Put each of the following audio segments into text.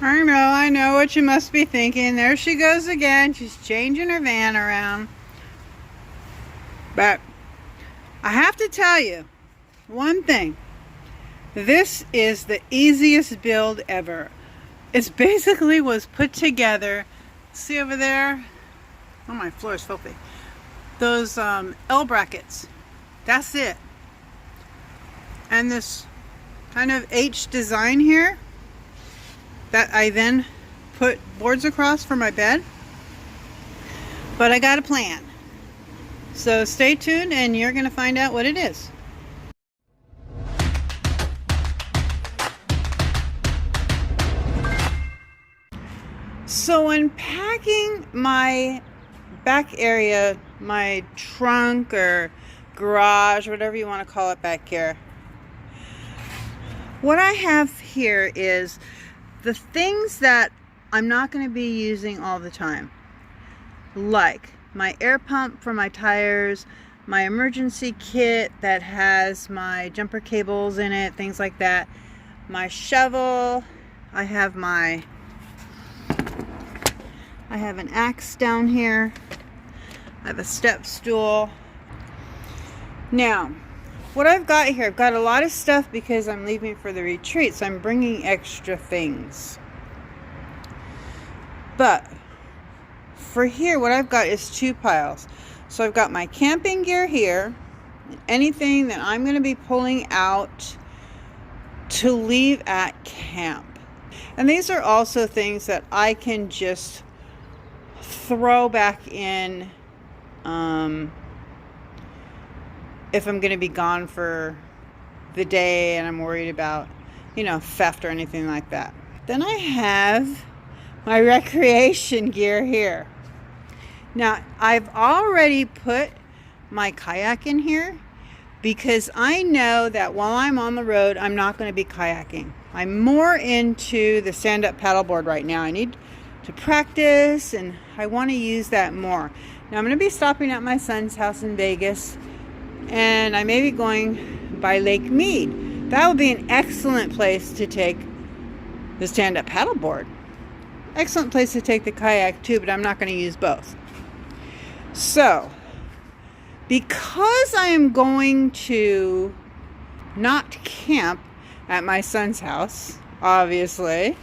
I know what you must be thinking. There she goes again. She's changing her van around. But I have to tell you one thing. This is the easiest build ever. It basically was put together. See over there? Oh, my floor is filthy. Those L brackets. That's it. And this kind of H design here that I then put boards across for my bed. But I got a plan. So stay tuned and you're going to find out what it is. So when packing my back area, my trunk or garage, whatever you want to call it back here, what I have here is the things that I'm not going to be using all the time, like my air pump for my tires, my emergency kit that has my jumper cables in it, things like that, my shovel, I have an axe down here, I have a step stool. Now, what I've got here, I've got a lot of stuff because I'm leaving for the retreat, so I'm bringing extra things. But for here, what I've got is two piles. So I've got my camping gear here, and anything that I'm going to be pulling out to leave at camp. And these are also things that I can just throw back in if I'm going to be gone for the day and I'm worried about, theft or anything like that. Then I have my recreation gear here. Now, I've already put my kayak in here because I know that while I'm on the road, I'm not going to be kayaking. I'm more into the stand-up paddleboard right now. I need to practice and I want to use that more. Now, I'm going to be stopping at my son's house in Vegas and I may be going by Lake Mead. That would be an excellent place to take the stand-up paddleboard. Excellent place to take the kayak too, but I'm not going to use both. So, because I am going to not camp at my son's house, obviously,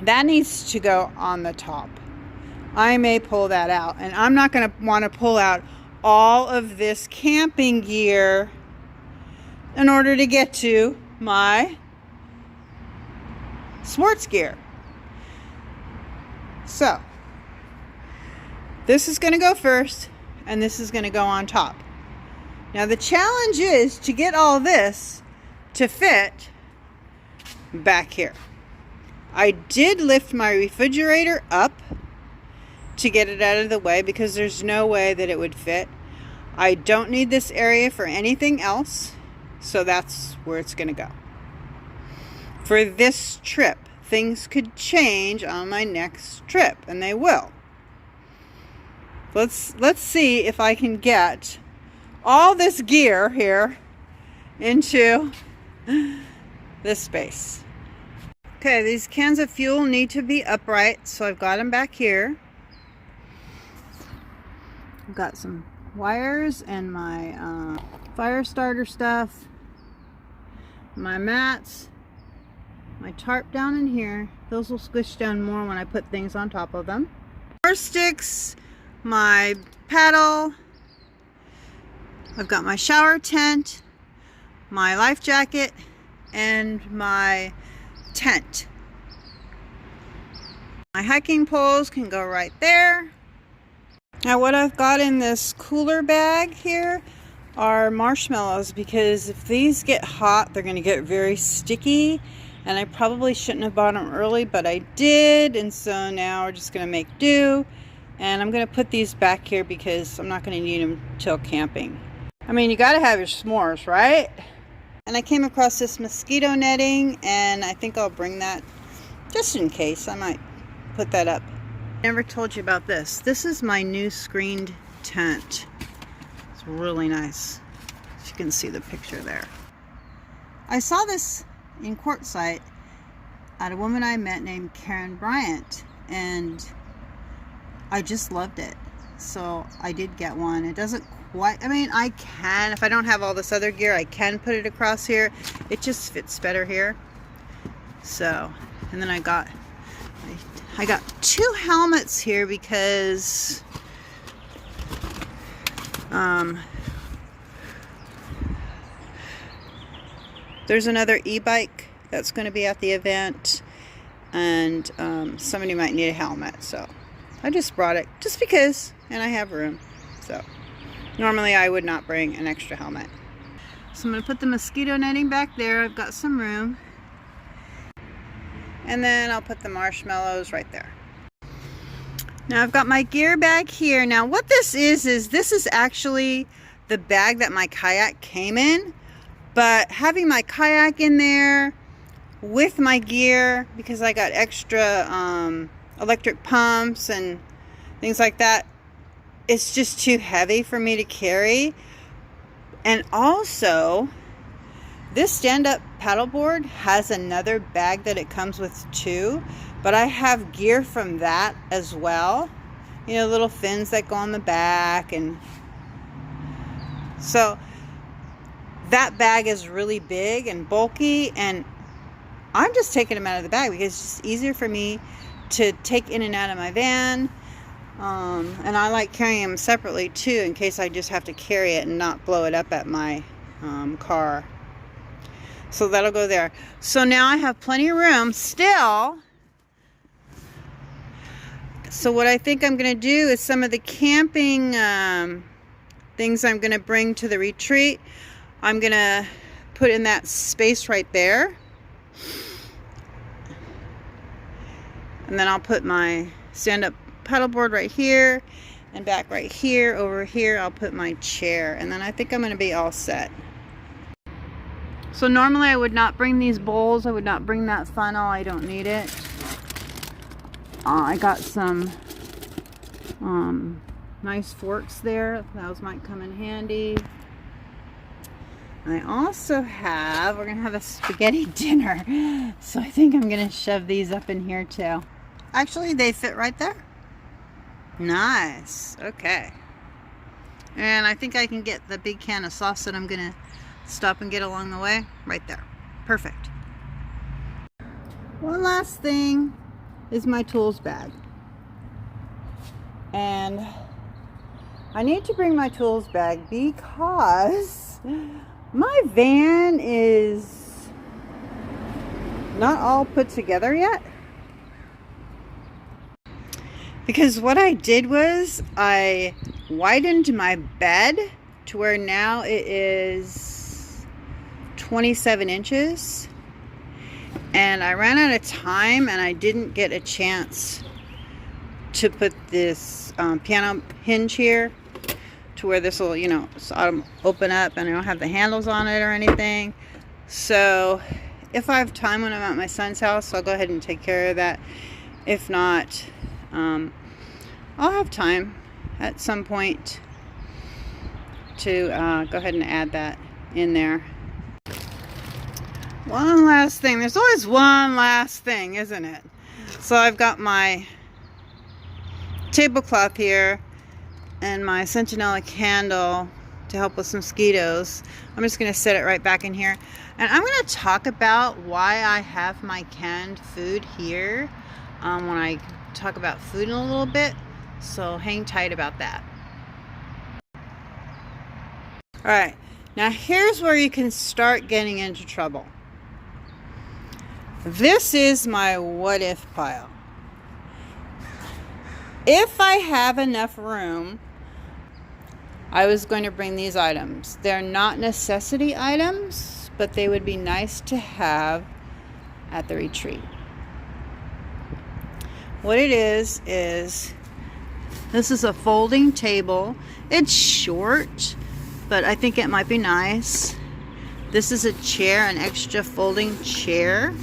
that needs to go on the top. I may pull that out, and I'm not going to want to pull out all of this camping gear in order to get to my sports gear. So, this is going to go first, and this is going to go on top. Now, the challenge is to get all this to fit back here. I did lift my refrigerator up to get it out of the way because there's no way that it would fit. I don't need this area for anything else, so that's where it's going to go. For this trip, things could change on my next trip, and they will. Let's see if I can get all this gear here into this space. Okay, these cans of fuel need to be upright, so I've got them back here. I've got some wires and my fire starter stuff, my mats, my tarp down in here. Those will squish down more when I put things on top of them. More sticks, my paddle, I've got my shower tent, my life jacket, and my tent. My hiking poles can go right there. Now what I've got in this cooler bag here are marshmallows because if these get hot, they're going to get very sticky, and I probably shouldn't have bought them early, but I did, and so now we're just going to make do. And I'm going to put these back here because I'm not going to need them till camping. I mean, you got to have your s'mores, right? And I came across this mosquito netting, and I think I'll bring that just in case. I might put that up. Never told you about this. This is my new screened tent. It's really nice. As you can see the picture there. I saw this in Quartzsite at a woman I met named Karen Bryant, and I just loved it. So I did get one. It doesn't quite, I mean, I can, if I don't have all this other gear, I can put it across here. It just fits better here. So, and then I got 2 helmets here because there's another e-bike that's going to be at the event, and somebody might need a helmet, so I just brought it just because, and I have room. So normally I would not bring an extra helmet. So I'm going to put the mosquito netting back there. I've got some room. And then I'll put the marshmallows right there. Now I've got my gear bag here. Now what this is this is actually the bag that my kayak came in. But having my kayak in there with my gear, because I got extra electric pumps and things like that, it's just too heavy for me to carry. And also, this stand-up paddleboard has another bag that it comes with too, but I have gear from that as well. You know, little fins that go on the back, and so that bag is really big and bulky, and I'm just taking them out of the bag because it's just easier for me to take in and out of my van. And I like carrying them separately too, in case I just have to carry it and not blow it up at my car. So that'll go there. So now I have plenty of room still. So what I think I'm going to do is some of the camping things I'm going to bring to the retreat, I'm going to put in that space right there. And then I'll put my stand-up paddleboard right here, and back right here. Over here I'll put my chair, and then I think I'm going to be all set. So normally I would not bring these bowls, I would not bring that funnel, I don't need it. I got some nice forks there, those might come in handy. I also have, we're going to have a spaghetti dinner, so I think I'm going to shove these up in here too. Actually, they fit right there. Nice. Okay. And I think I can get the big can of sauce that I'm going to stop and get along the way right there. Perfect. One last thing is my tools bag. And I need to bring my tools bag because my van is not all put together yet. Because what I did was I widened my bed to where now it is 27 inches. And I ran out of time and I didn't get a chance to put this piano hinge here to where this will, you know, open up, and I don't have the handles on it or anything. So if I have time when I'm at my son's house, I'll go ahead and take care of that. If not, I'll have time at some point to go ahead and add that in there. One last thing. There's always one last thing, isn't it? So I've got my tablecloth here and my Sentinella candle to help with mosquitoes. I'm just going to set it right back in here. And I'm going to talk about why I have my canned food here when I talk about food in a little bit. So hang tight about that. Alright, now here's where you can start getting into trouble. This is my what if pile. If I have enough room, I was going to bring these items. They're not necessity items, but they would be nice to have at the retreat. What it is this is a folding table. It's short, but I think it might be nice. This is a chair, an extra folding chair.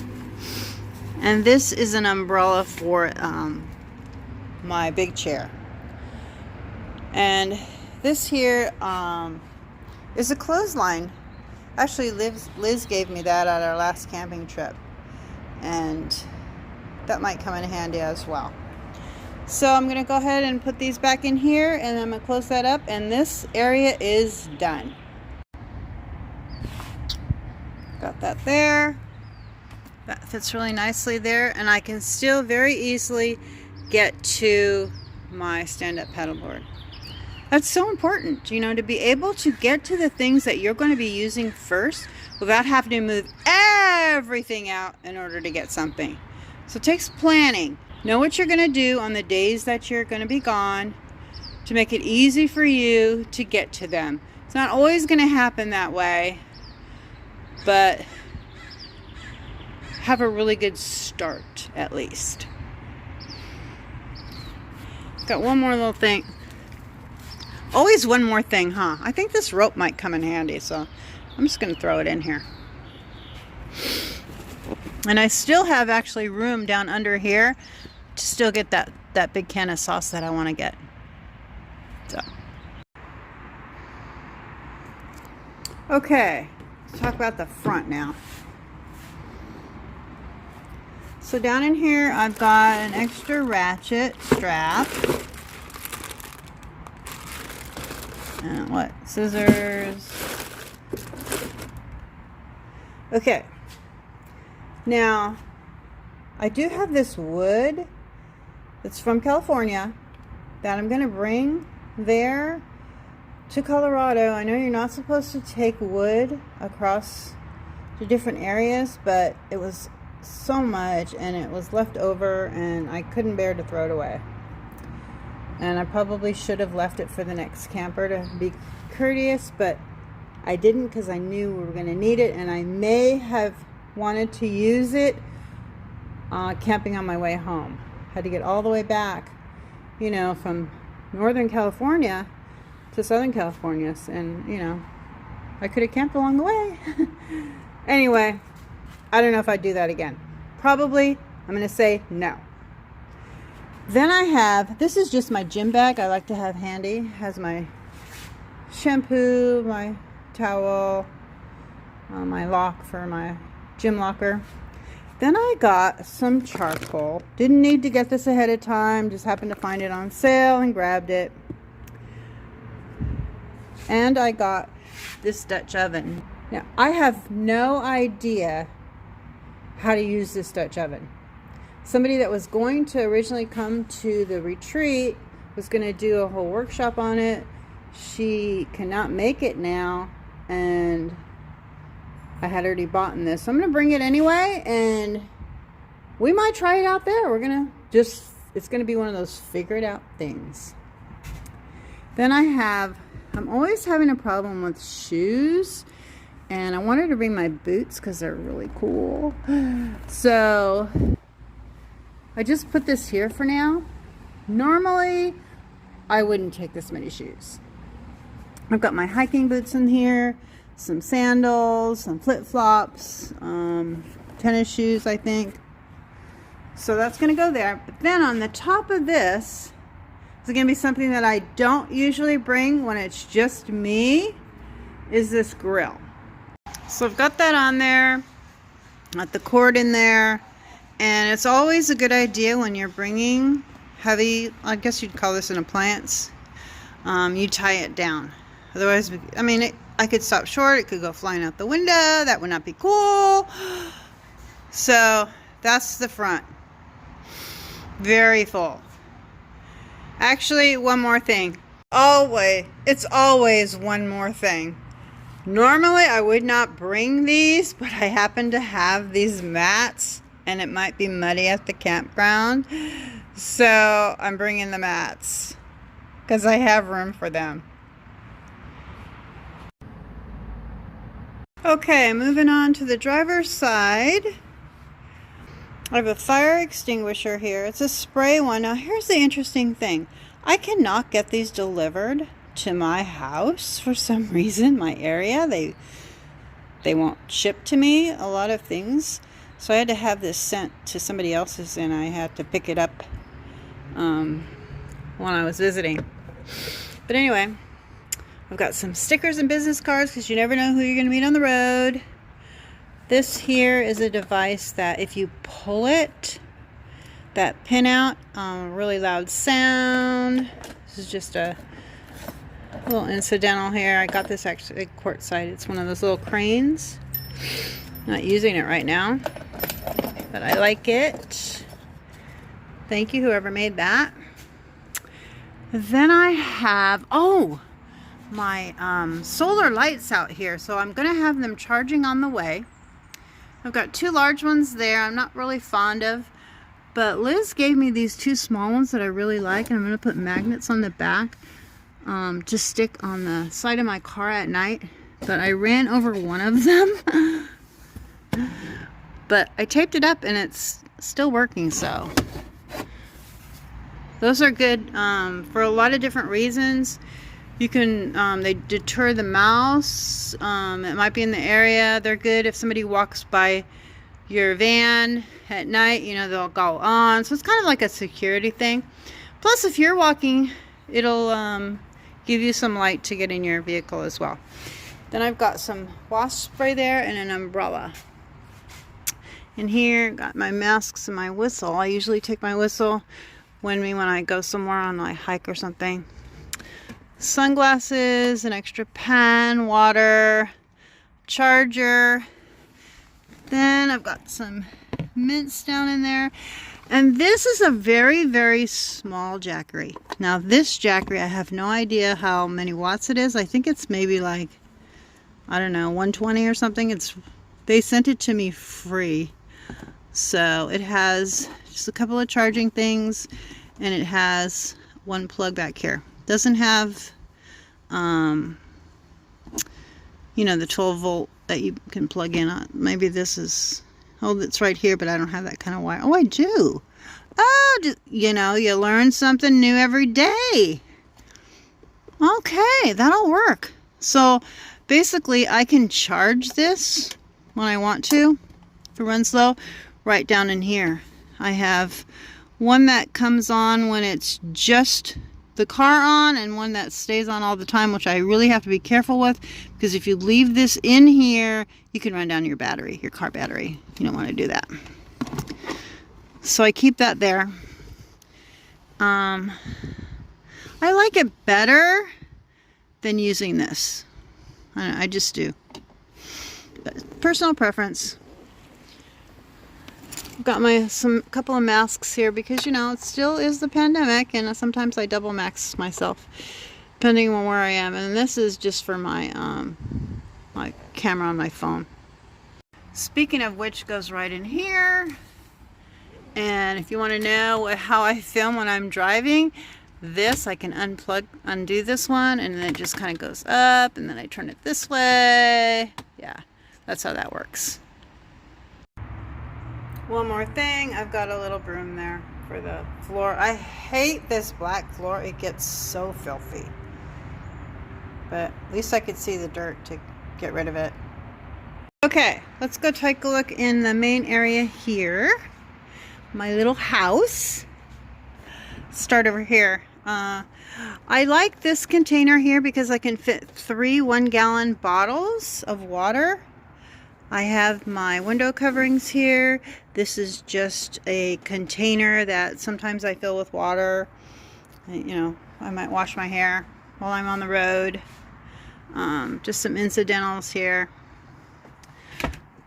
And this is an umbrella for my big chair. And this here is a clothesline. Actually, Liz gave me that at our last camping trip. and that might come in handy as well. So I'm going to go ahead and put these back in here, and I'm going to close that up, and this area is done. Got that there. That fits really nicely there, and I can still very easily get to my stand-up paddleboard. That's so important, you know, to be able to get to the things that you're going to be using first without having to move everything out in order to get something. So it takes planning. Know what you're going to do on the days that you're going to be gone to make it easy for you to get to them. It's not always going to happen that way, but have a really good start at least. Got one more little thing. Always one more thing, huh? I think this rope might come in handy, so I'm just going to throw it in here. And I still have actually room down under here to still get that big can of sauce that I want to get. So, okay, let's talk about the front now. So down in here, I've got an extra ratchet strap. And what? Scissors. Okay. Now, I do have this wood that's from California that I'm going to bring there to Colorado. I know you're not supposed to take wood across to different areas, but it was so much and it was left over and I couldn't bear to throw it away. And I probably should have left it for the next camper to be courteous, but I didn't because I knew we were going to need it, and I may have wanted to use it camping on my way home. Had to get all the way back, you know, from Northern California to Southern California, and, you know, I could have camped along the way. Anyway, I don't know if I'd do that again. Probably, I'm going to say no. Then I have, this is just my gym bag I like to have handy. It has my shampoo, my towel, my lock for my gym locker. Then I got some charcoal. Didn't need to get this ahead of time. Just happened to find it on sale and grabbed it. And I got this Dutch oven. Now, I have no idea how to use this Dutch oven. Somebody that was going to originally come to the retreat was going to do a whole workshop on it. She cannot make it now, and I had already bought this. So I'm going to bring it anyway, and we might try it out there. We're going to just, it's going to be one of those figure it out things. Then I'm always having a problem with shoes, and I wanted to bring my boots because they're really cool. So I just put this here for now. Normally, I wouldn't take this many shoes. I've got my hiking boots in here, some sandals, some flip-flops, tennis shoes, I think. So that's going to go there. But then on the top of this is going to be something that I don't usually bring when it's just me, is this grill. So I've got that on there, got the cord in there, and it's always a good idea when you're bringing heavy, I guess you'd call this an appliance, you tie it down. Otherwise, I mean, I could stop short, it could go flying out the window, that would not be cool. So that's the front. Very full. Actually, one more thing. It's always one more thing. Normally, I would not bring these, but I happen to have these mats, and it might be muddy at the campground. So I'm bringing the mats because I have room for them. Okay, moving on to the driver's side. I have a fire extinguisher here. It's a spray one. Now here's the interesting thing. I cannot get these delivered to my house for some reason, my area. They won't ship to me a lot of things. So I had to have this sent to somebody else's, and I had to pick it up when I was visiting. But anyway, I've got some stickers and business cards because you never know who you're going to meet on the road. This here is a device that if you pull it, that pin out, really loud sound. This is just a little incidental here. I got this actually quartzite. It's one of those little cranes. Not using it right now, but I like it. Thank you, whoever made that. Then I have, my solar lights out here. So I'm going to have them charging on the way. I've got 2 large ones there I'm not really fond of. But Liz gave me these 2 small ones that I really like. And I'm going to put magnets on the back to stick on the side of my car at night. But I ran over one of them. But I taped it up and it's still working, so those are good for a lot of different reasons. You can, they deter the mouse. It might be in the area. They're good if somebody walks by your van at night, you know, they'll go on. So it's kind of like a security thing. Plus, if you're walking, it'll give you some light to get in your vehicle as well. Then I've got some wasp spray there and an umbrella. In here, got my masks and my whistle. I usually take my whistle when I go somewhere on my hike or something. Sunglasses, an extra pen, water, charger. Then I've got some mints down in there. And this is a very, very small Jackery. Now this Jackery, I have no idea how many watts it is. I think it's maybe like, I don't know, 120 or something. They sent it to me free. So it has just a couple of charging things, and it has one plug back here. Doesn't have, you know, the 12 volt that you can plug in. Maybe this is, it's right here, but I don't have that kind of wire. Oh, I do. Oh, you know, you learn something new every day. Okay, that'll work. So basically, I can charge this when I want to, if it runs low, right down in here. I have one that comes on when it's just the car on, and one that stays on all the time, which I really have to be careful with, because if you leave this in here, you can run down your battery, your car battery. You don't want to do that. So I keep that there. I like it better than using this. I just do. But personal preference. I've got couple of masks here because, you know, it still is the pandemic, and sometimes I double mask myself depending on where I am. And this is just for my my camera on my phone. Speaking of which, goes right in here. And if you want to know how I film when I'm driving, this I can undo this one, and then it just kind of goes up, and then I turn it this way. Yeah, that's how that works. One more thing, I've got a little broom there for the floor. I hate this black floor. It gets so filthy. But at least I could see the dirt to get rid of it. Okay, let's go take a look in the main area here. My little house. Start over here. I like this container here because I can fit 3 1-gallon bottles of water. I have my window coverings here. This is just a container that sometimes I fill with water. You know, I might wash my hair while I'm on the road. Just some incidentals here.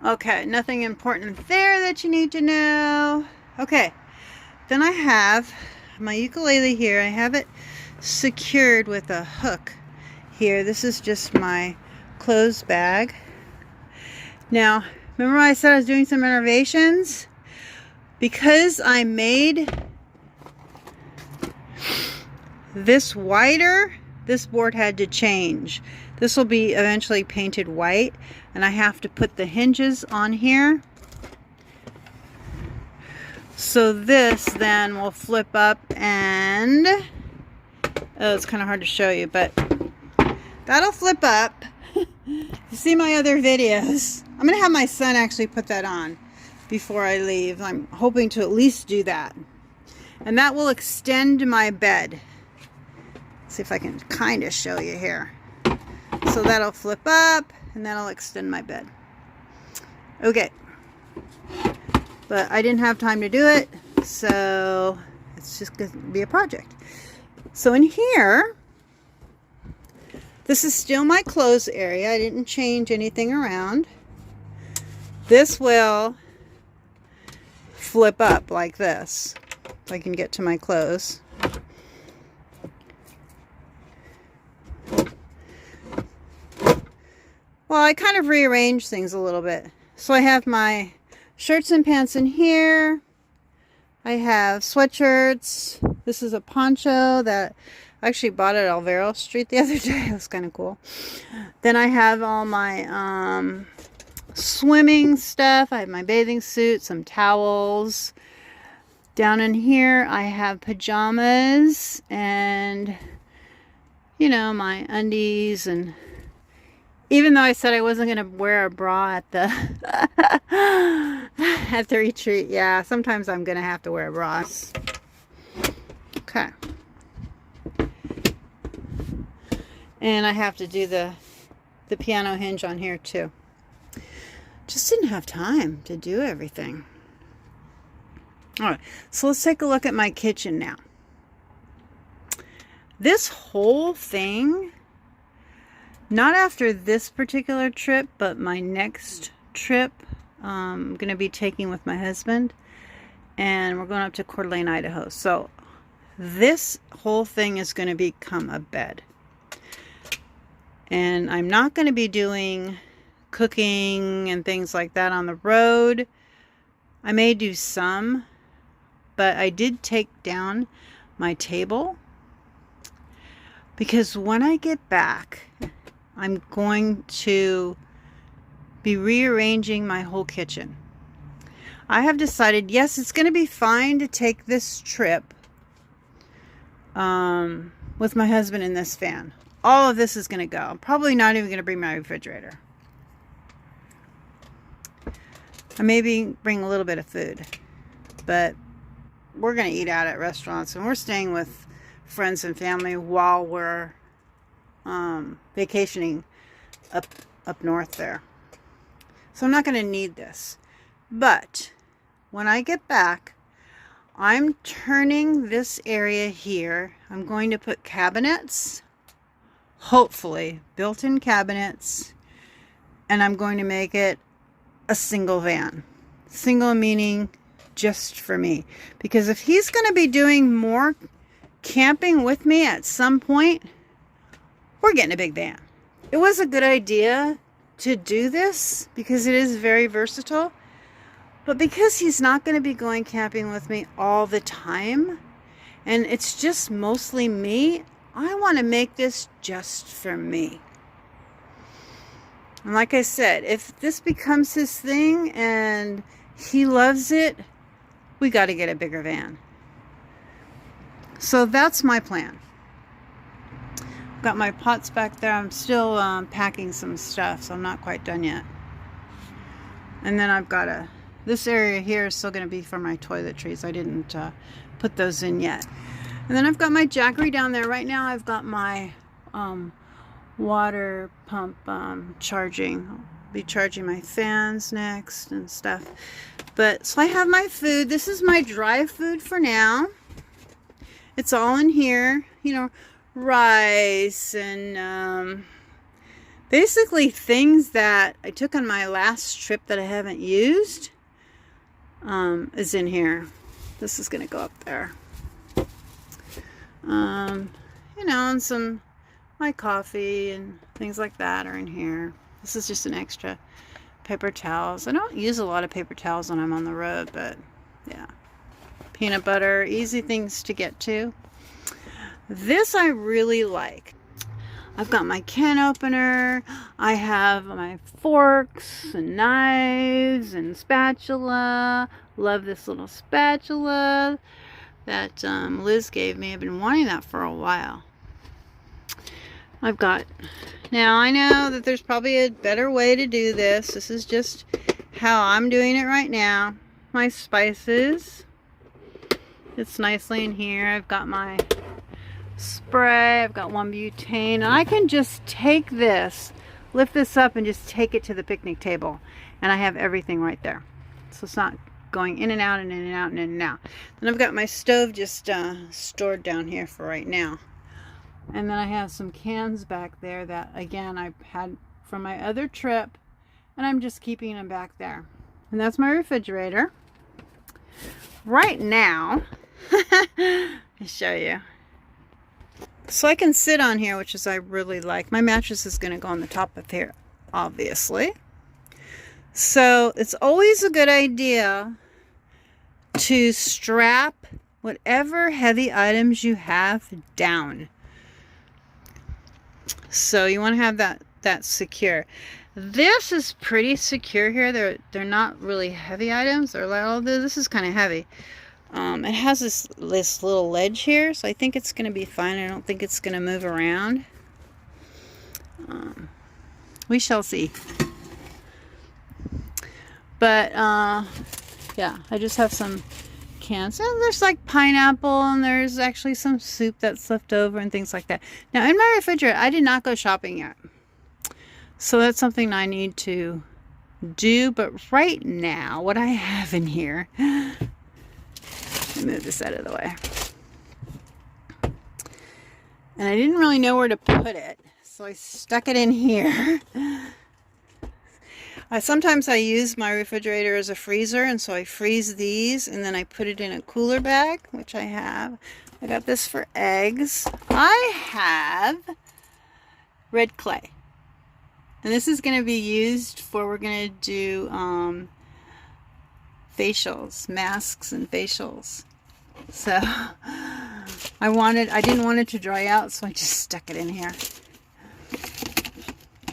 Okay, nothing important there that you need to know. Okay, then I have my ukulele here. I have it secured with a hook here. This is just my clothes bag. Now, remember I said I was doing some renovations? Because I made this wider, this board had to change. This will be eventually painted white, and I have to put the hinges on here. So this then will flip up and, oh, it's kind of hard to show you, but that'll flip up. You see my other videos. I'm going to have my son actually put that on before I leave. I'm hoping to at least do that. And that will extend my bed. See if I can kind of show you here. So that'll flip up and that'll extend my bed. Okay. But I didn't have time to do it, so it's just going to be a project. So in here, this is still my clothes area. I didn't change anything around. This will flip up like this, if I can get to my clothes. Well, I kind of rearranged things a little bit. So I have my shirts and pants in here. I have sweatshirts. This is a poncho that I actually bought at Alvaro Street the other day. It was kind of cool. Then I have all my swimming stuff. I have my bathing suit, some towels. Down in here I have pajamas and, you know, my undies. And even though I said I wasn't going to wear a bra at the at the retreat, yeah, sometimes I'm going to have to wear a bra. Okay. And I have to do the piano hinge on here too. Just didn't have time to do everything. All right, so let's take a look at my kitchen now. This whole thing, not after this particular trip, but my next trip, I'm going to be taking with my husband. And we're going up to Coeur d'Alene, Idaho. So this whole thing is going to become a bed. And I'm not going to be doing cooking and things like that on the road. I may do some, but I did take down my table because when I get back, I'm going to be rearranging my whole kitchen. I have decided, yes, it's going to be fine to take this trip with my husband in this van. All of this is going to go. I'm probably not even going to bring my refrigerator. I maybe bring a little bit of food, but we're going to eat out at restaurants, and we're staying with friends and family while we're vacationing up north there. So I'm not going to need this. But when I get back, I'm turning this area here. I'm going to put cabinets, hopefully built-in cabinets, and I'm going to make it a single van. Single meaning just for me. Because if he's going to be doing more camping with me at some point, we're getting a big van. It was a good idea to do this because it is very versatile. But because he's not going to be going camping with me all the time, and it's just mostly me, I want to make this just for me. And like I said, if this becomes his thing and he loves it, we got to get a bigger van. So that's my plan. Got my pots back there. I'm still packing some stuff, so I'm not quite done yet. And then I've got this area here is still going to be for my toiletries. I didn't put those in yet. And then I've got my Jackery down there. Right now I've got my water pump charging. I'll be charging my fans next and stuff. But so I have my food. This is my dry food for now. It's all in here. You know, rice and basically things that I took on my last trip that I haven't used is in here. This is going to go up there. You know, and my coffee and things like that are in here. This is just an extra. Paper towels. I don't use a lot of paper towels when I'm on the road, but yeah. Peanut butter, easy things to get to. This I really like. I've got my can opener. I have my forks and knives and spatula. Love this little spatula that Liz gave me. I've been wanting that for a while. I've got, now I know that there's probably a better way to do this. This is just how I'm doing it right now. My spices. It's nicely in here. I've got my spray. I've got 1-butane. And I can just take this, lift this up and just take it to the picnic table, and I have everything right there. So it's not going in and out and in and out and in and out. Then I've got my stove just stored down here for right now. And then I have some cans back there that, again, I had from my other trip, and I'm just keeping them back there. And that's my refrigerator. Right now, I'll show you. So I can sit on here, which is I really like. My mattress is going to go on the top of here, obviously. So it's always a good idea to strap whatever heavy items you have down. So you want to have that secure. This is pretty secure here. They're not really heavy items. They're like, oh, this is kind of heavy. It has this little ledge here, so I think it's going to be fine. I don't think it's going to move around. We shall see. But yeah, I just have some cans. And there's like pineapple, and there's actually some soup that's left over and things like that. Now in my refrigerator, I did not go shopping yet. So that's something I need to do. But right now, what I have in here, let me move this out of the way. And I didn't really know where to put it, so I stuck it in here. Sometimes I use my refrigerator as a freezer, and so I freeze these, and then I put it in a cooler bag, which I have. I got this for eggs. I have red clay. And this is going to be used for, we're going to do facials, masks and facials. So I didn't want it to dry out, so I just stuck it in here.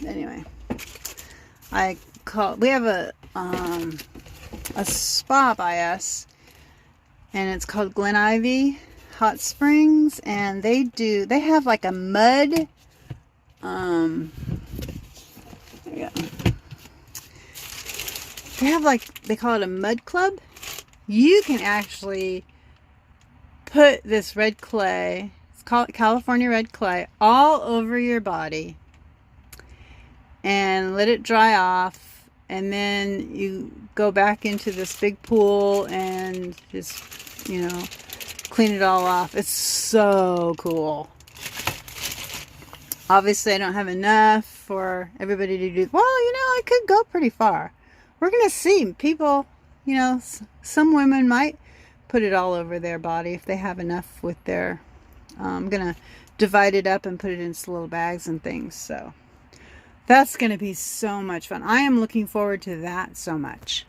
Anyway, we have a spa by us, and it's called Glen Ivy Hot Springs, and they have like a mud, they have like, they call it a mud club. You can actually put this red clay, it's called California red clay, all over your body and let it dry off. And then you go back into this big pool and just, you know, clean it all off. It's so cool. Obviously, I don't have enough for everybody to do. Well, you know, I could go pretty far. We're going to see. People, you know, some women might put it all over their body if they have enough with their, I'm going to divide it up and put it in little bags and things. So that's going to be so much fun. I am looking forward to that so much.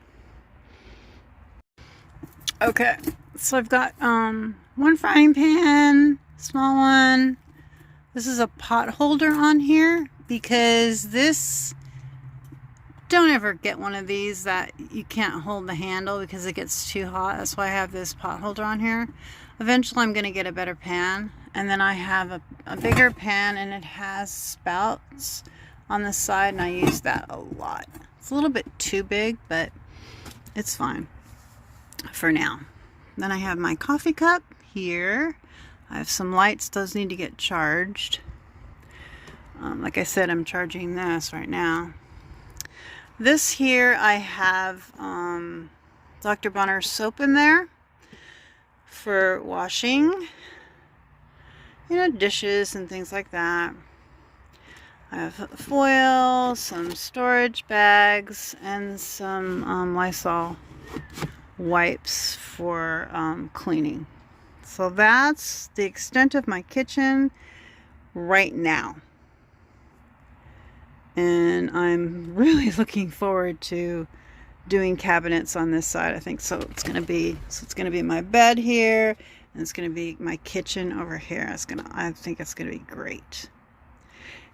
Okay, so I've got one frying pan, small one. This is a pot holder on here because this, don't ever get one of these that you can't hold the handle because it gets too hot. That's why I have this pot holder on here. Eventually I'm going to get a better pan, and then I have a bigger pan, and it has spouts on the side, and I use that a lot. It's a little bit too big, but it's fine for now. Then I have my coffee cup here. I have some lights. Those need to get charged. Like I said, I'm charging this right now. This here, I have Dr. Bronner's soap in there for washing, you know, dishes and things like that. I have foil, some storage bags, and some Lysol wipes for cleaning. So that's the extent of my kitchen right now. And I'm really looking forward to doing cabinets on this side. I think so. It's gonna be my bed here, and it's gonna be my kitchen over here. I think it's gonna be great.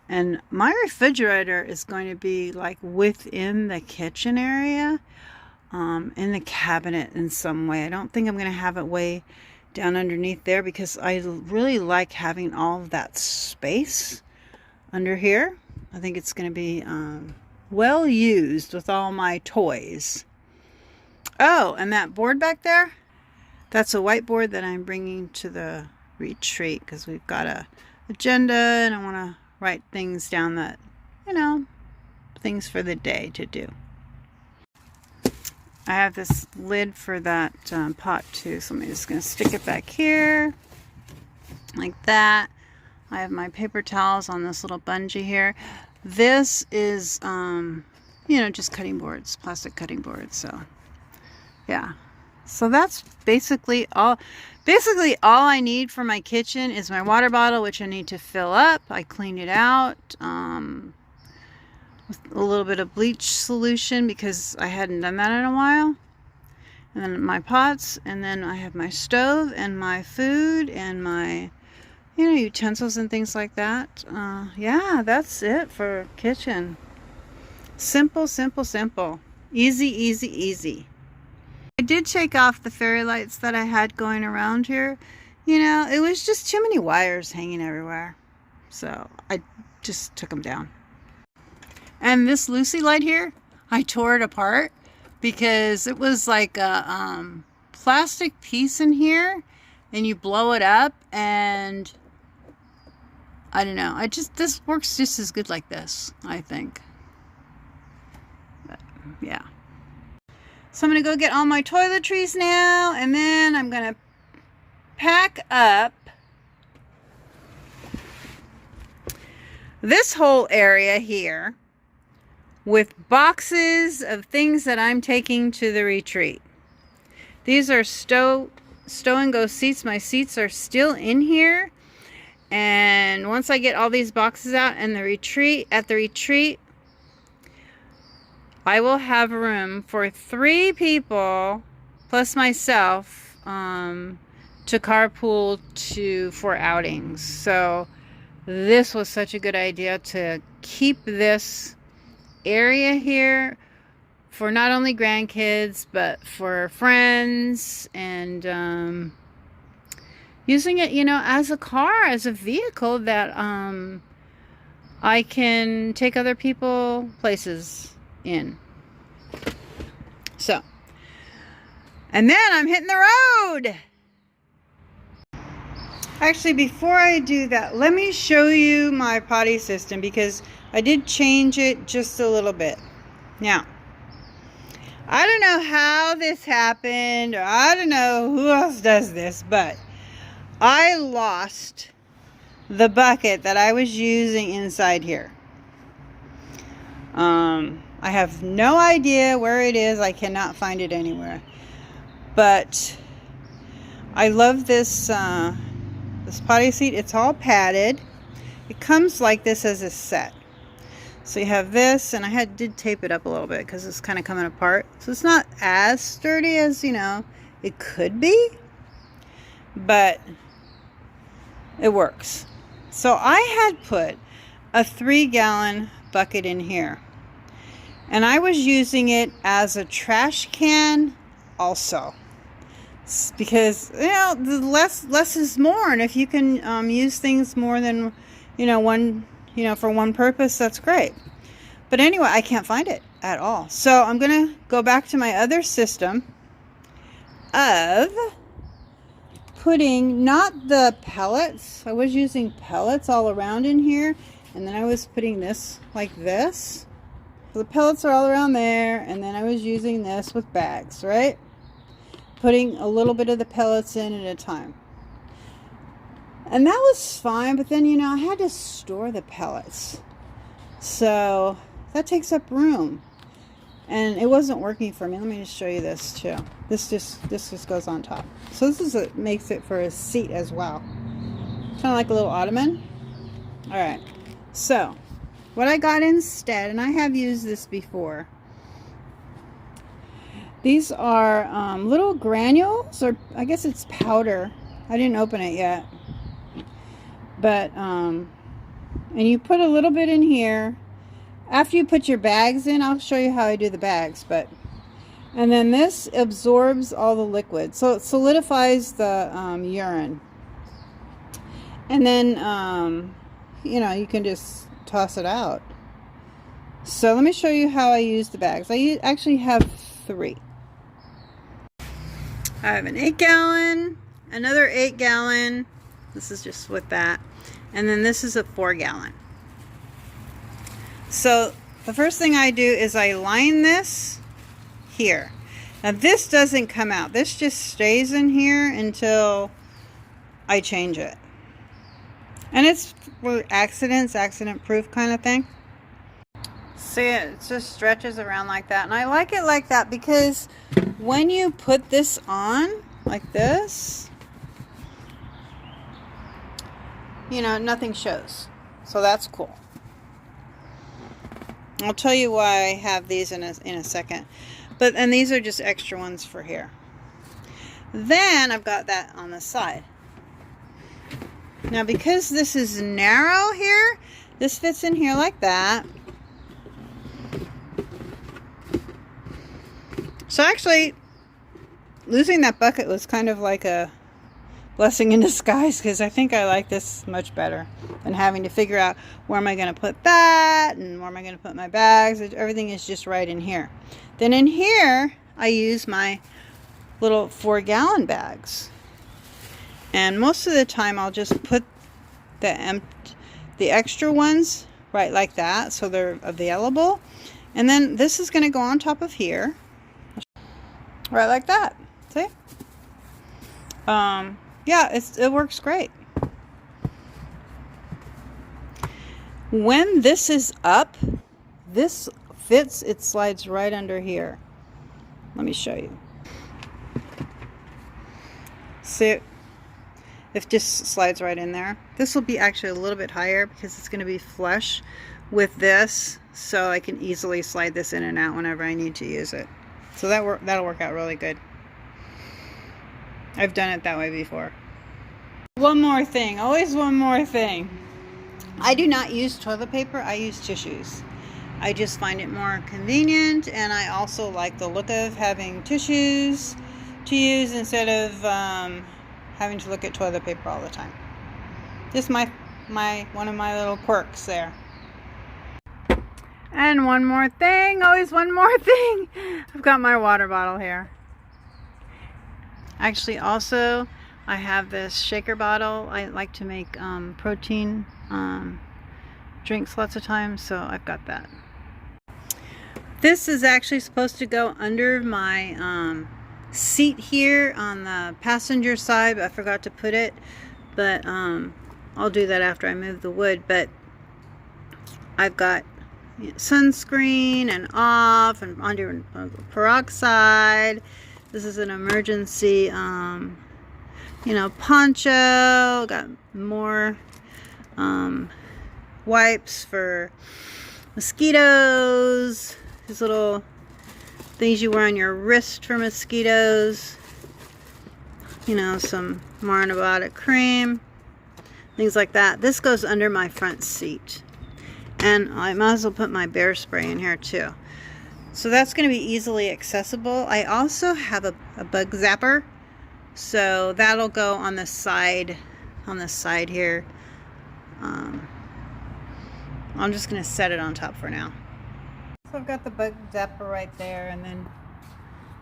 And my refrigerator is going to be like within the kitchen area, in the cabinet in some way. I don't think I'm going to have it way down underneath there because I really like having all of that space under here. I think it's going to be well used with all my toys. Oh, and that board back there, that's a whiteboard that I'm bringing to the retreat because we've got a agenda, and I want to write things down that, you know, things for the day to do. I have this lid for that pot too, so I'm just going to stick it back here like that. I have my paper towels on this little bungee here. This is, you know, just cutting boards, plastic cutting boards. So, yeah. So that's basically all. Basically, all I need for my kitchen is my water bottle, which I need to fill up. I cleaned it out with a little bit of bleach solution because I hadn't done that in a while. And then my pots, and then I have my stove and my food and my, you know, utensils and things like that. Yeah, that's it for kitchen. Simple, simple, simple. Easy, easy, easy. I did take off the fairy lights that I had going around here. You know, it was just too many wires hanging everywhere. So I just took them down. And this Lucy light here, I tore it apart because it was like a plastic piece in here, and you blow it up, and I don't know. This works just as good like this, I think. But, yeah. So I'm going to go get all my toiletries now, and then I'm going to pack up this whole area here with boxes of things that I'm taking to the retreat. These are stow and go seats. My seats are still in here. And once I get all these boxes out and at the retreat, I will have room for 3 people plus myself to carpool for outings. So this was such a good idea to keep this area here for not only grandkids but for friends, and using it, you know, as a car, as a vehicle that I can take other people places in. So, and then I'm hitting the road. Actually, before I do that, let me show you my potty system because I did change it just a little bit. Now, I don't know how this happened, or I don't know who else does this, but I lost the bucket that I was using inside here. I have no idea where it is. I cannot find it anywhere. But I love this this potty seat. It's all padded. It comes like this as a set. So you have this, and I did tape it up a little bit because it's kind of coming apart. So it's not as sturdy as, you know, it could be, but it works. So I had put a 3-gallon bucket in here, and I was using it as a trash can also, because, you know, the less is more, and if you can use things more than, you know, one, you know, for one purpose, that's great. But anyway, I can't find it at all. So I'm gonna go back to my other system of putting not the pellets. I was using pellets all around in here, and then I was putting this like this. So the pellets are all around there, and then I was using this with bags, right? Putting a little bit of the pellets in at a time. And that was fine, but then, you know, I had to store the pellets. So that takes up room. And it wasn't working for me. Let me just show you this too. This just goes on top. So this is makes it for a seat as well. Kind of like a little ottoman. Alright. So what I got instead, and I have used this before. These are little granules, or I guess it's powder. I didn't open it yet. But, and you put a little bit in here. After you put your bags in, I'll show you how I do the bags, but, and then this absorbs all the liquid. So it solidifies the urine. And then, you know, you can just toss it out. So let me show you how I use the bags. I actually have 3. I have an 8-gallon, another 8-gallon. This is just with that. And then this is a 4-gallon. So the first thing I do is I line this here. Now this doesn't come out. This just stays in here until I change it. And it's for accidents, accident proof kind of thing. See, it just stretches around like that. And I like it like that because when you put this on like this, you know, nothing shows. So that's cool. I'll tell you why I have these in a second. And these are just extra ones for here. Then I've got that on the side. Now because this is narrow here, this fits in here like that. So actually, losing that bucket was kind of like a blessing in disguise, because I think I like this much better than having to figure out where am I going to put that and where am I going to put my bags. Everything is just right in here. Then in here, I use my little 4-gallon bags. And most of the time, I'll just put the extra ones right like that, so they're available. And then this is going to go on top of here. Right like that. See? Yeah, it works great. When this is up, this fits, it slides right under here. Let me show you. See, it just slides right in there. This will be actually a little bit higher because it's going to be flush with this, so I can easily slide this in and out whenever I need to use it. So that'll work out really good. I've done it that way before. One more thing, always one more thing. I do not use toilet paper, I use tissues. I just find it more convenient, and I also like the look of having tissues to use instead of having to look at toilet paper all the time. Just one of my little quirks there. And one more thing, always one more thing. I've got my water bottle here. Actually, also, I have this shaker bottle. I like to make protein drinks lots of times, so I've got that. This is actually supposed to go under my seat here on the passenger side, but I forgot to put it. But I'll do that after I move the wood. But I've got sunscreen and off and under peroxide. This is an emergency poncho. Got more wipes for mosquitoes. These little things you wear on your wrist for mosquitoes. Some more antibiotic cream, things like that. This goes under my front seat. And I might as well put my bear spray in here too. So that's going to be easily accessible. I also have a bug zapper. So that'll go on the side here. I'm just going to set it on top for now. So I've got the bug zapper right there, and then,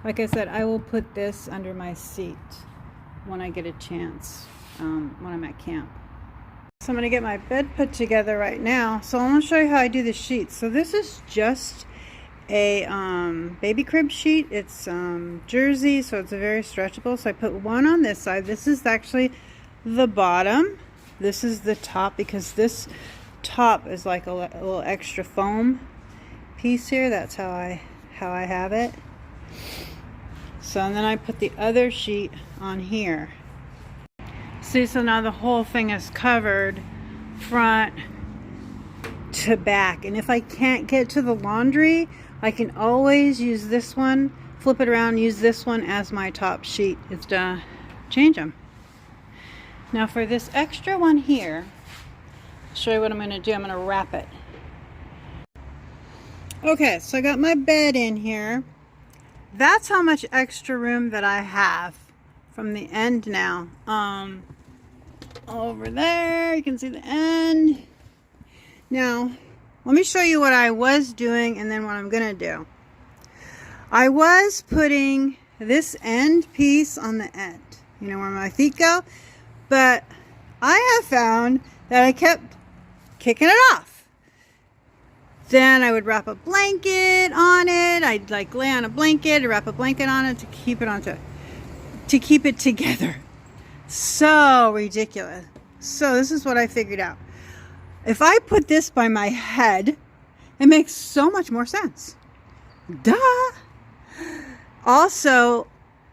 like I said, I will put this under my seat when I get a chance, when I'm at camp. So I'm going to get my bed put together right now. So I'm going to show you how I do the sheets. So this is just a baby crib sheet. It's jersey, so it's very stretchable. So I put one on this side. This is actually the bottom. This is the top, because this top is like a little extra foam piece here. That's how I have it. So and then I put the other sheet on here. See, so now the whole thing is covered front to back. And if I can't get to the laundry, I can always use this one, flip it around, use this one as my top sheet. It's to change them. Now for this extra one here, I'll show you what I'm going to do. I'm going to wrap it. Okay, so I got my bed in here. That's how much extra room that I have from the end now. Over there, you can see the end. Now, let me show you what I was doing and then what I'm going to do. I was putting this end piece on the end, where my feet go, but I have found that I kept kicking it off. Then I would wrap a blanket on it. I'd like lay on a blanket, wrap a blanket on it to keep it together. So ridiculous. So this is what I figured out. If I put this by my head, it makes so much more sense. Duh. Also,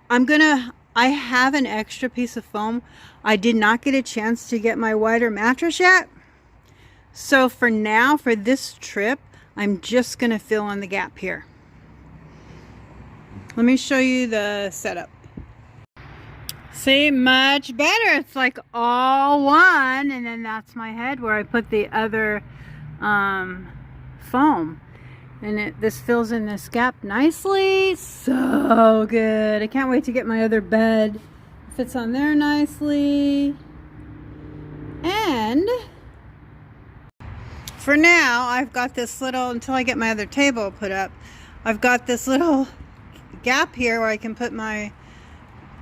I have an extra piece of foam. I did not get a chance to get my wider mattress yet. So for now, for this trip, I'm just gonna fill in the gap here. Let me show you the setup. See, much better. It's like all one, and then that's my head where I put the other foam. And this fills in this gap nicely. So good. I can't wait to get my other bed. It fits on there nicely. And for now, I've got this little, until I get my other table put up, I've got this little gap here where I can put my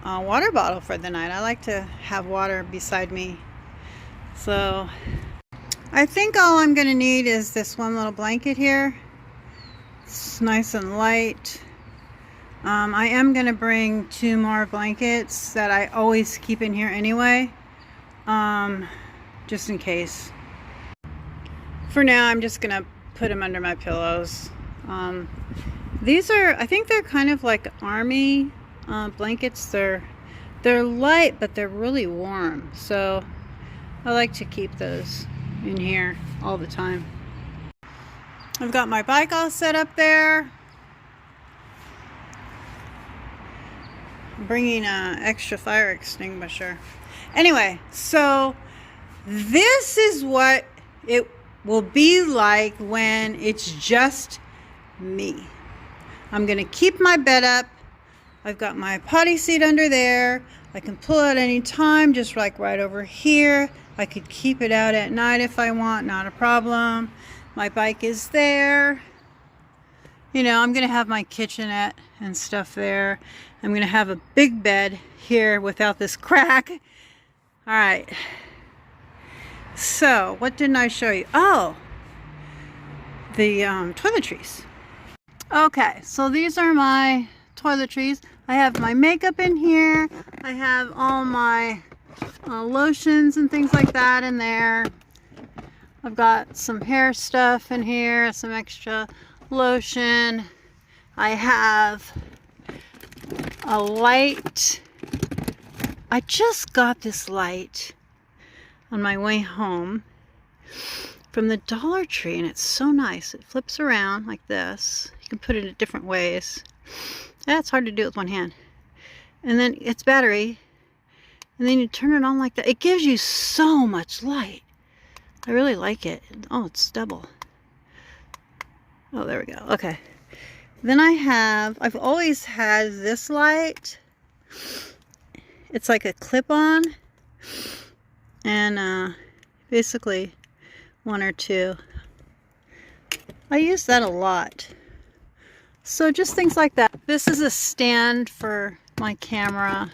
water bottle for the night. I like to have water beside me. So I think all I'm going to need is this one little blanket here. It's nice and light. I am going to bring 2 more blankets that I always keep in here anyway, just in case. For now, I'm just going to put them under my pillows. These are, I think they're kind of like army blankets. They're light, but they're really warm. So I like to keep those in here all the time. I've got my bike all set up there. I'm bringing an extra fire extinguisher. Anyway, so this is what it will be like when it's just me. I'm gonna keep my bed up. I've got my potty seat under there. I can pull it any time, just like right over here. I could keep it out at night if I want, not a problem. My bike is there. You know, I'm gonna have my kitchenette and stuff there. I'm gonna have a big bed here without this crack. All right. So, what didn't I show you? Oh, the toiletries. Okay, so these are my toiletries. I have my makeup in here. I have all my lotions and things like that in there. I've got some hair stuff in here, some extra lotion. I have a light. I just got this light on my way home from the Dollar Tree, and it's so nice. It flips around like this. You can put it in different ways. Yeah, it's hard to do with one hand. And then it's battery, and then you turn it on like that. It gives you so much light. I really like it. Oh, it's double. Oh, there we go. Okay. Then I've always had this light. It's like a clip-on. And basically 1 or 2. I use that a lot. So just things like that. This is a stand for my camera.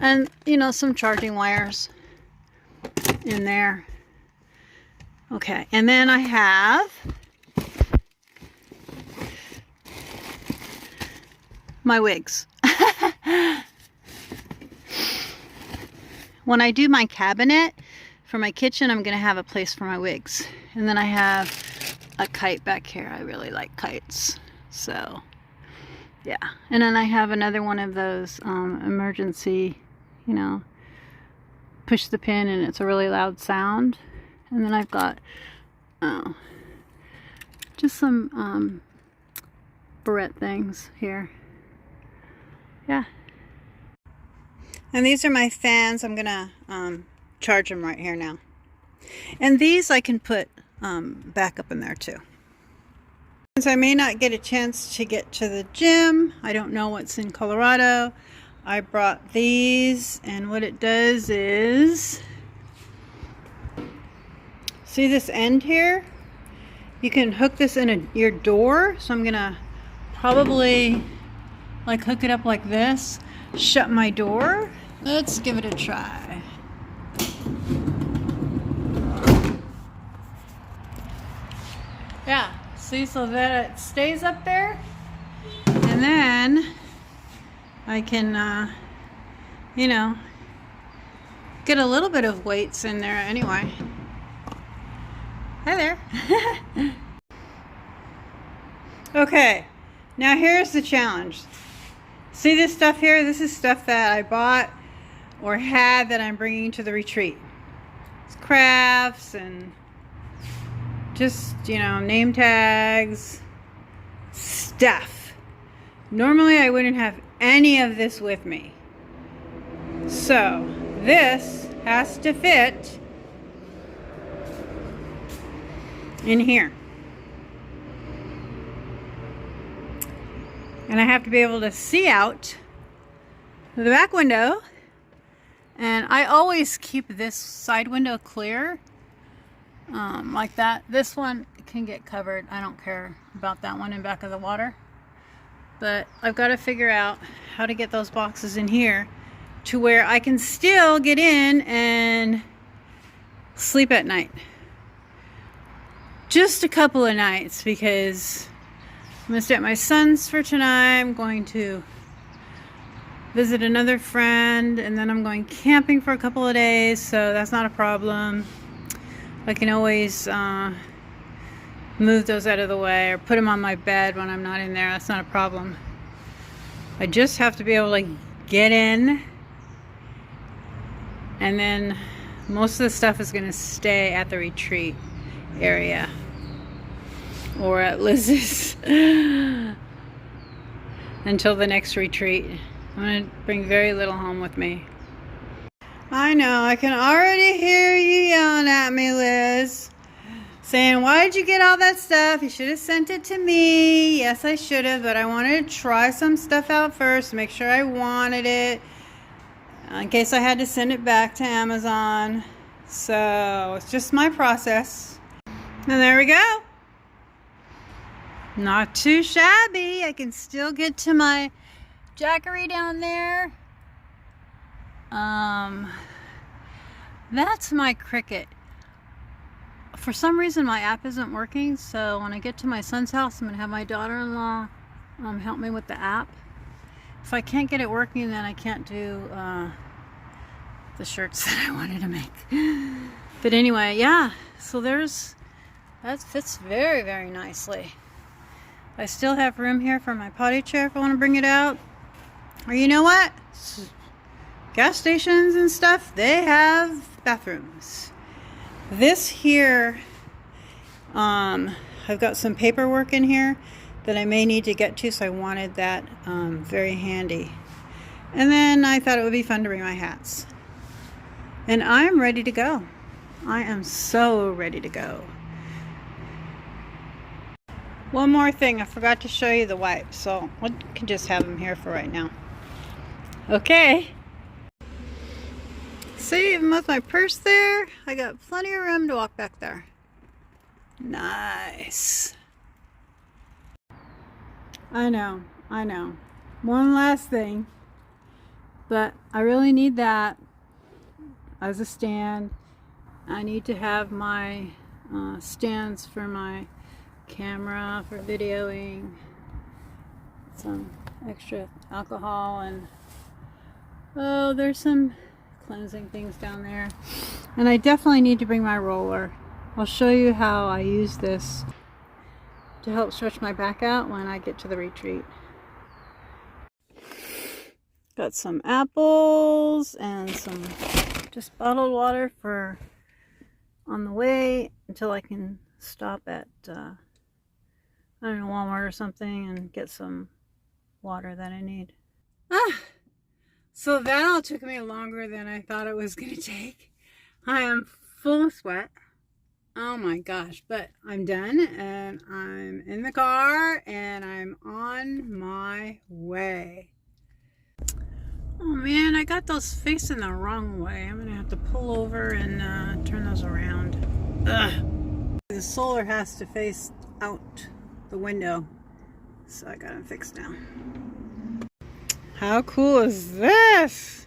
And, you know, some charging wires in there. Okay, and then I have my wigs. When I do my cabinet for my kitchen, I'm going to have a place for my wigs. And then I have a kite back here. I really like kites. So, yeah. And then I have another one of those emergency, you know, push the pin and it's a really loud sound. And then I've got just some barrette things here. Yeah. And these are my fans. I'm gonna charge them right here now. And these I can put back up in there too. Since I may not get a chance to get to the gym, I don't know what's in Colorado, I brought these, and what it does is, see this end here? You can hook this in your door. So I'm gonna probably like hook it up like this, shut my door. Let's give it a try. Yeah, See, so that it stays up there. And then I can, you know, get a little bit of weights in there anyway. Hi there. Okay, now here's the challenge. See this stuff here? This is stuff that I bought or had that I'm bringing to the retreat. It's crafts and just, you know, name tags, stuff. Normally I wouldn't have any of this with me. So this has to fit in here. And I have to be able to see out the back window. And I always keep this side window clear, like that. This one can get covered. I don't care about that one in back of the water. But I've got to figure out how to get those boxes in here to where I can still get in and sleep at night. Just a couple of nights, because I'm going to stay at my son's for tonight. I'm going to visit another friend, and then I'm going camping for a couple of days, so that's not a problem. I can always move those out of the way or put them on my bed when I'm not in there. That's not a problem. I just have to be able to get in, and then most of the stuff is going to stay at the retreat area or at Liz's until the next retreat. I'm going to bring very little home with me. I know, I can already hear you yelling at me, Liz. Saying, why did you get all that stuff? You should have sent it to me. Yes, I should have, but I wanted to try some stuff out first to make sure I wanted it, in case I had to send it back to Amazon. So, it's just my process. And there we go. Not too shabby. I can still get to my jackery down there. That's my Cricut. For some reason my app isn't working, so when I get to my son's house I'm going to have my daughter-in-law help me with the app. If I can't get it working, then I can't do the shirts that I wanted to make. But anyway, yeah, so that fits very, very nicely. I still have room here for my potty chair if I want to bring it out. Or you know what? Gas stations and stuff, they have bathrooms. This here, I've got some paperwork in here that I may need to get to, so I wanted that very handy. And then I thought it would be fun to bring my hats. And I'm ready to go. I am so ready to go. One more thing, I forgot to show you the wipes, so I can just have them here for right now. Okay. See, even with my purse there, I got plenty of room to walk back there. Nice. I know. One last thing, but I really need that as a stand. I need to have my stands for my camera, for videoing, some extra alcohol, and oh, there's some cleansing things down there. And I definitely need to bring my roller. I'll show you how I use this to help stretch my back out when I get to the retreat. Got some apples and some just bottled water for on the way until I can stop at I don't know, Walmart or something and get some water that I need. So that all took me longer than I thought it was going to take. I am full of sweat. Oh my gosh, but I'm done and I'm in the car and I'm on my way. Oh man, I got those facing the wrong way. I'm going to have to pull over and turn those around. Ugh. The solar has to face out the window, so I got them fixed now. How cool is this?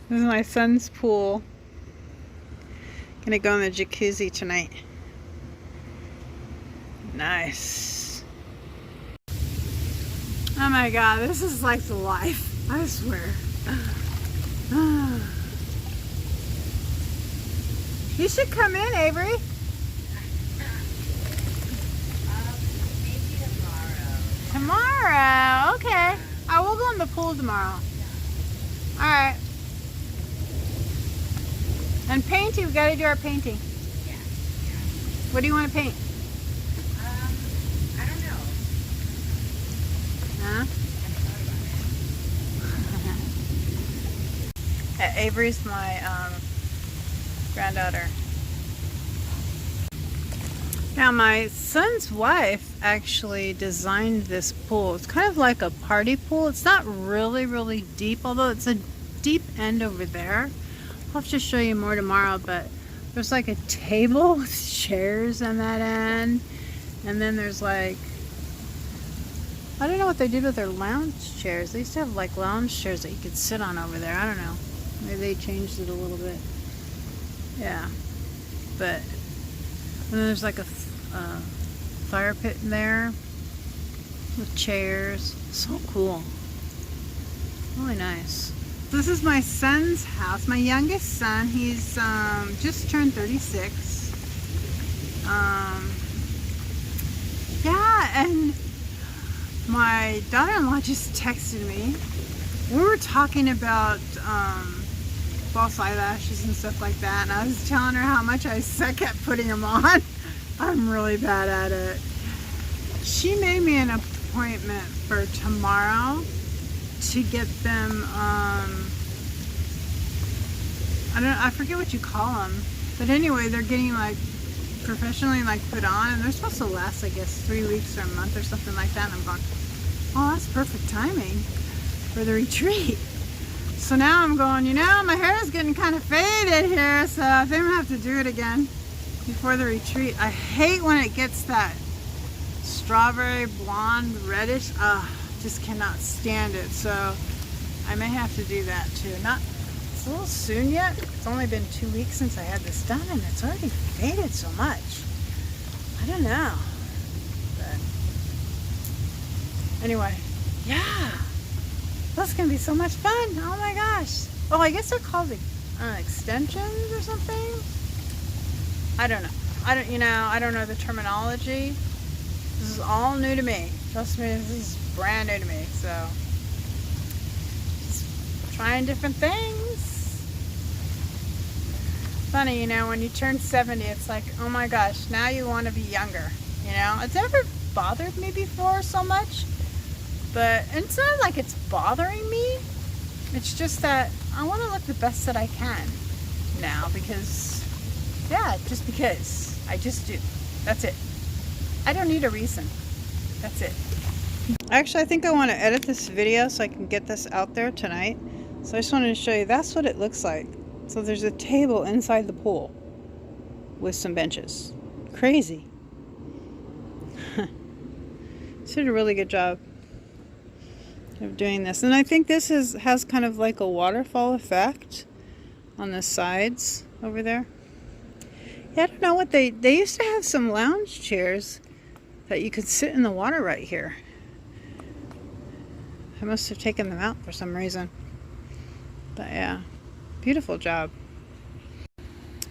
This is my son's pool. Gonna go in the jacuzzi tonight. Nice. Oh my God, this is like the life, I swear. You should come in, Avery. Maybe tomorrow. Tomorrow? Okay. I will go in the pool tomorrow. Alright. And painting, we gotta do our painting. Yeah. What do you want to paint? I don't know. Huh? Avery's my granddaughter. Now my son's wife actually designed this pool. It's kind of like a party pool. It's not really deep, although it's a deep end over there. I'll have to show you more tomorrow, but there's like a table with chairs on that end, and then there's like, I don't know what they did with their lounge chairs. They used to have like lounge chairs that you could sit on over there. I don't know. Maybe they changed it a little bit. Yeah. But, and then there's like a fire pit in there with chairs. So cool. Really nice. This is my son's house. My youngest son, he's just turned 36. Yeah, and my daughter-in-law just texted me. We were talking about false eyelashes and stuff like that, and I was telling her how much I suck at putting them on. I'm really bad at it. She made me an appointment for tomorrow to get them, I forget what you call them, but anyway, they're getting like professionally like put on, and they're supposed to last, I guess, 3 weeks or a month or something like that. And I'm going, oh, that's perfect timing for the retreat. So now I'm going, you know, my hair is getting kind of faded here, so I think I'm gonna have to do it again before the retreat. I hate when it gets that strawberry blonde reddish. Just cannot stand it. So I may have to do that too. It's a little soon yet. It's only been 2 weeks since I had this done, and it's already faded so much. I don't know. But anyway, yeah. That's gonna be so much fun. Oh my gosh. Oh, I guess they're called extensions or something. I don't know. I don't know the terminology. This is all new to me. Trust me, this is brand new to me. So, just trying different things. Funny, you know, when you turn 70, it's like, oh my gosh, now you want to be younger. You know, it's never bothered me before so much. But it's not like it's bothering me. It's just that I want to look the best that I can now because, yeah, just because. I just do. That's it. I don't need a reason. That's it. Actually, I think I want to edit this video so I can get this out there tonight. So I just wanted to show you, that's what it looks like. So there's a table inside the pool with some benches. Crazy. Did a really good job of doing this. And I think this has kind of like a waterfall effect on the sides over there. Yeah, I don't know what they used to have some lounge chairs that you could sit in the water right here. I must have taken them out for some reason. But yeah, beautiful job.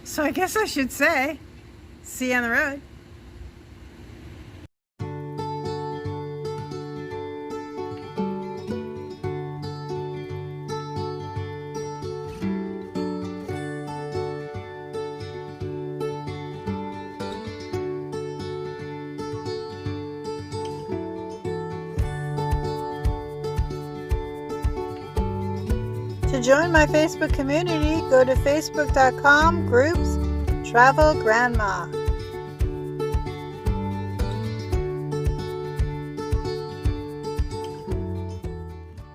So I guess I should say, see you on the road. To join my Facebook community, go to facebook.com/groups Travel Grandma.